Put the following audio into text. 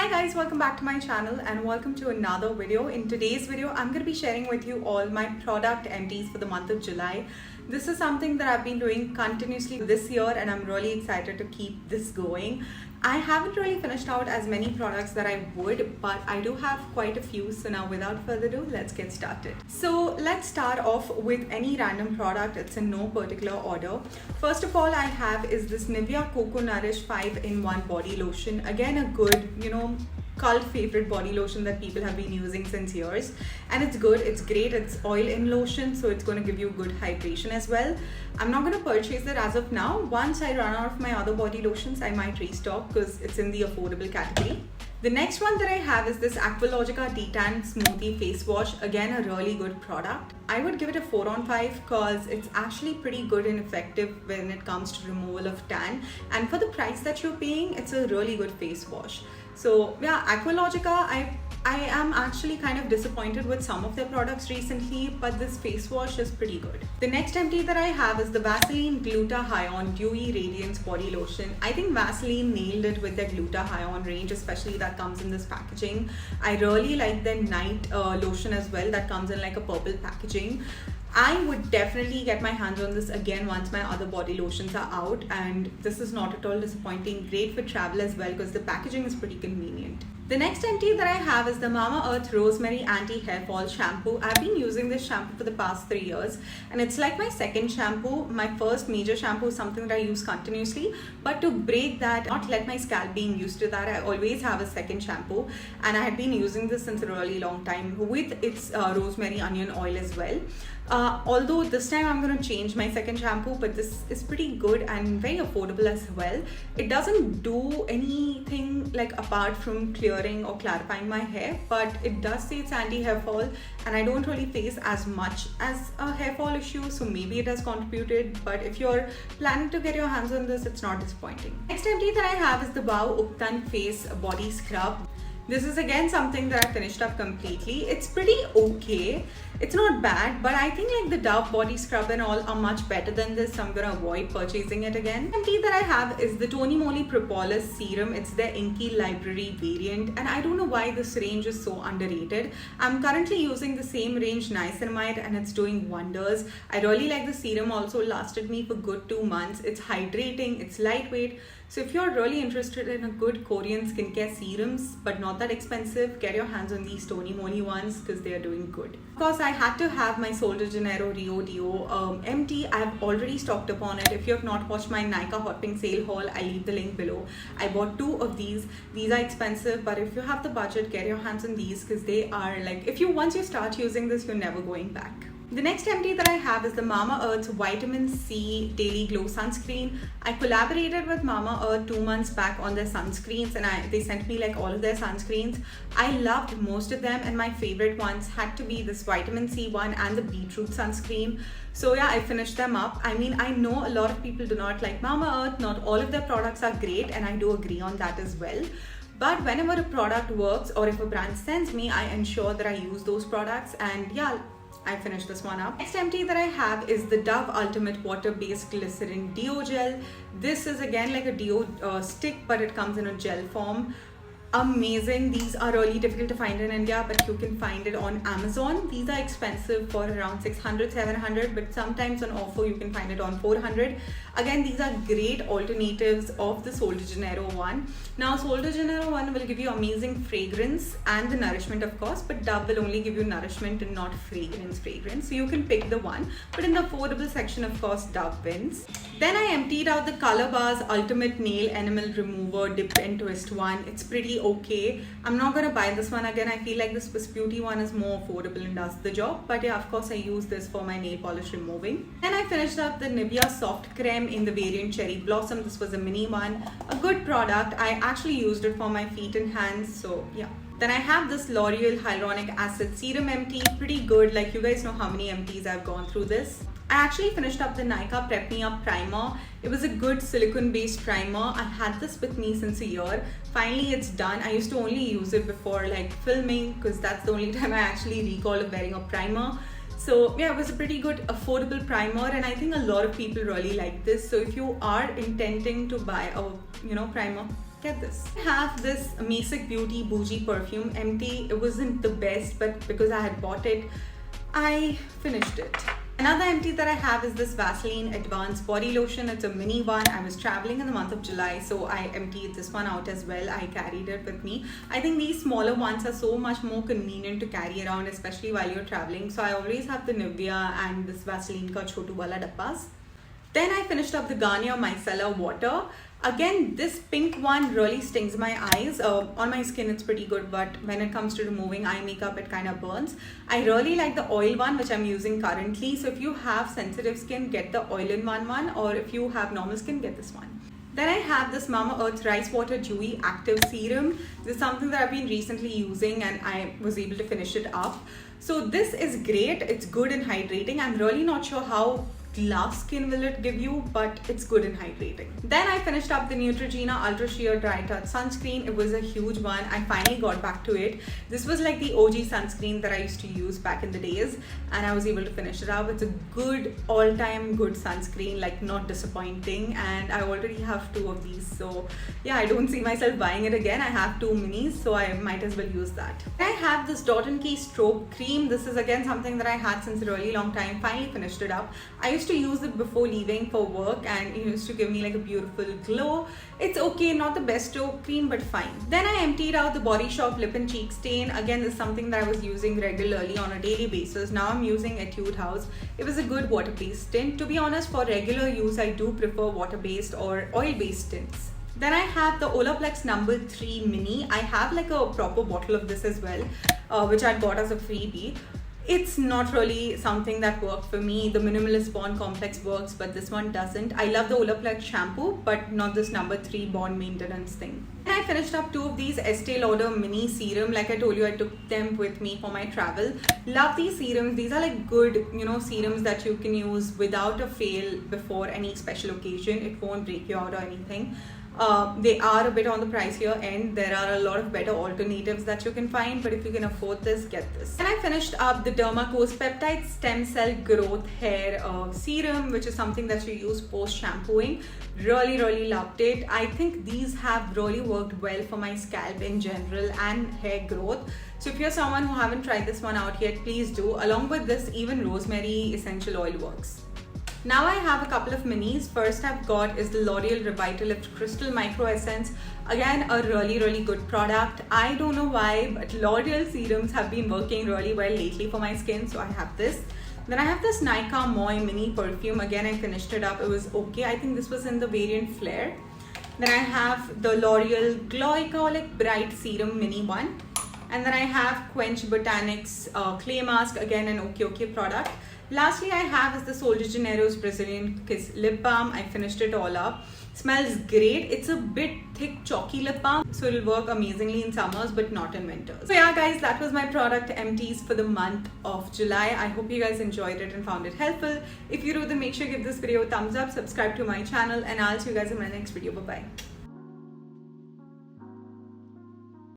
Hi guys, welcome back to my channel and welcome to another video. In today's video, I'm going to be sharing with you all my product empties for the month of July. This is something that I've been doing continuously this year and I'm really excited to keep this going. I haven't really finished out as many products that I would, but I do have quite a few. So now without further ado, let's get started. So let's start off with any random product. It's in no particular order. First of all, I have is this Nivea Coco Nourish 5-in-1 body lotion. Again, a good, cult favorite body lotion that people have been using since years, and it's good, it's great, it's oil in lotion, so it's going to give you good hydration as well. I'm not going to purchase it as of now. Once I run out of my other body lotions, I might restock because it's in the affordable category. The next one that I have is this Aqualogica Detan Smoothie Face Wash. Again, a really good product. I would give it a 4 on 5 because it's actually pretty good and effective when it comes to removal of tan. And for the price that you're paying, it's a really good face wash. So yeah, Aqualogica, I am actually kind of disappointed with some of their products recently, but this face wash is pretty good. The next empty that I have is the Vaseline Glutathione Dewy Radiance Body Lotion. I think Vaseline nailed it with their Glutathione range, especially that comes in this packaging. I really like their night lotion as well that comes in like a purple packaging. I would definitely get my hands on this again once my other body lotions are out, and this is not at all disappointing. Great for travel as well because the packaging is pretty convenient. The next empty that I have is the Mamaearth Rosemary Anti-Hair Fall Shampoo. I've been using this shampoo for the past 3 years and it's like my second shampoo. My first major shampoo is something that I use continuously, but to break that, not let my scalp being used to that, I always have a second shampoo, and I had been using this since a really long time with its rosemary onion oil as well. Although this time I'm going to change my second shampoo, but this is pretty good and very affordable as well. It doesn't do anything like apart from clearing or clarifying my hair, but it does say it's anti-hair fall and I don't really face as much as a hair fall issue, so maybe it has contributed. But if you're planning to get your hands on this, it's not disappointing. Next empty that I have is the Wow Uptan Face Body Scrub. This is again something that I finished up completely. It's pretty okay. It's not bad, but I think like the Dove body scrub and all are much better than this, so I'm gonna avoid purchasing it again. Empty that I have is the Tony Moly Propolis Serum. It's their Inky Library variant, and I don't know why this range is so underrated. I'm currently using the same range, Niacinamide, and it's doing wonders. I really like the serum. Also lasted me for good 2 months. It's hydrating, it's lightweight. So if you're really interested in a good Korean skincare serums, but not that expensive, get your hands on these Tony Moly ones because they are doing good. Of course, I had to have my Sol de Janeiro Rio Dio empty. I've already stocked upon it. If you have not watched my Nykaa Hot Pink sale haul, I'll leave the link below. I bought 2 of these. These are expensive, but if you have the budget, get your hands on these because they are like, once you start using this, you're never going back. The next empty that I have is the Mamaearth Vitamin C Daily Glow Sunscreen. I collaborated with Mamaearth 2 months back on their sunscreens, and they sent me like all of their sunscreens. I loved most of them, and my favorite ones had to be this Vitamin C one and the Beetroot sunscreen. So yeah, I finished them up. I mean, I know a lot of people do not like Mamaearth. Not all of their products are great, and I do agree on that as well. But whenever a product works or if a brand sends me, I ensure that I use those products, and yeah, I finished this one up. Next empty that I have is the Dove Ultimate Water-Based Glycerin Deo Gel. This is again like a deo stick, but it comes in a gel form. Amazing. These are really difficult to find in India, but you can find it on Amazon. These are expensive for around 600, 700, but sometimes on offer you can find it on 400. Again, these are great alternatives of the Sol de Janeiro one. Now, Sol de Janeiro one will give you amazing fragrance and the nourishment, of course, but Dove will only give you nourishment and not fragrance. So you can pick the one, but in the affordable section, of course, Dove wins. Then I emptied out the Color Bars Ultimate Nail Enamel Remover Dip and Twist one. It's pretty okay. I'm not gonna buy this one again. I feel like the Swiss Beauty one is more affordable and does the job, but yeah, of course I use this for my nail polish removing. Then I finished up the Nivea Soft Creme in the variant Cherry Blossom. This was a mini one, a good product. I actually used it for my feet and hands, so yeah. Then I have this L'Oreal Hyaluronic Acid Serum empty. Pretty good. Like, you guys know how many empties I've gone through this. I actually finished up the Nykaa Prep Me Up Primer. It was a good silicone based primer. I had this with me since a year. Finally it's done. I used to only use it before like filming because that's the only time I actually recall of wearing a primer. So yeah, it was a pretty good affordable primer, and I think a lot of people really like this. So if you are intending to buy a primer, get this. I have this Masic Beauty Bougie perfume, empty. It wasn't the best, but because I had bought it, I finished it. Another empty that I have is this Vaseline Advanced Body Lotion. It's a mini one. I was traveling in the month of July, so I emptied this one out as well. I carried it with me. I think these smaller ones are so much more convenient to carry around, especially while you're traveling. So I always have the Nivea and this Vaseline ka chotu wala dabbas. Then I finished up the Garnier Micellar Water. Again, this pink one really stings my eyes. On my skin it's pretty good, but when it comes to removing eye makeup, it kind of burns. I really like the oil one, which I'm using currently. So if you have sensitive skin, get the oil-in-one one, or if you have normal skin, get this one. Then I have this Mamaearth Rice Water Dewy Active Serum. This is something that I've been recently using and I was able to finish it up. So this is great. It's good and hydrating. I'm really not sure how glass skin will it give you, but it's good and hydrating. Then I finished up the Neutrogena Ultra Sheer Dry Touch Sunscreen. It was a huge one. I finally got back to it. This was like the OG sunscreen that I used to use back in the days, and I was able to finish it up. It's a good, all-time good sunscreen, like not disappointing, and I already have 2 of these, so yeah, I don't see myself buying it again. I have 2 minis, so I might as well use that. I have this Dot & Key Strobe Cream. This is again something that I had since a really long time. Finally finished it up. I used to use it before leaving for work and it used to give me like a beautiful glow. It's okay, not the best strobe cream, but fine. Then I emptied out the Body Shop Lip and Cheek Stain. Again, this is something that I was using regularly on a daily basis. Now I'm using Etude House. It was a good water-based tint. To be honest, for regular use, I do prefer water-based or oil-based tints. Then I have the Olaplex No. 3 Mini. I have like a proper bottle of this as well, which I bought as a freebie. It's not really something that worked for me. The Minimalist Bond Complex works, but this one doesn't. I love the Olaplex shampoo, but not this No. 3 Bond Maintenance thing. And I finished up 2 of these Estee Lauder Mini Serum. Like I told you, I took them with me for my travel. Love these serums. These are like good, serums that you can use without a fail before any special occasion. It won't break you out or anything. They are a bit on the pricier end. There are a lot of better alternatives that you can find, but if you can afford this, get this. And I finished up the Dermacose Peptide Stem Cell Growth Hair Serum, which is something that you use post shampooing. Really loved it. I think these have really worked well for my scalp in general and hair growth. So if you're someone who haven't tried this one out yet, please do. Along with this, even rosemary essential oil works. Now I have a couple of minis. First I've got is the L'Oreal Revitalift Crystal Micro Essence. Again, a really good product. I don't know why, but L'Oreal serums have been working really well lately for my skin, so I have this. Then I have this Nykaa Moi Mini Perfume. Again, I finished it up. It was okay. I think this was in the variant Flare. Then I have the L'Oreal Glycolic Bright Serum Mini one. And then I have Quench Botanics Clay Mask. Again, an okay product. Lastly, I have is the Sol de Janeiro's Brazilian Kiss Lip Balm. I finished it all up. Smells great. It's a bit thick, chalky lip balm, so it'll work amazingly in summers, but not in winters. So yeah, guys, that was my product empties for the month of July. I hope you guys enjoyed it and found it helpful. If you do, then make sure you give this video a thumbs up, subscribe to my channel, and I'll see you guys in my next video. Bye-bye.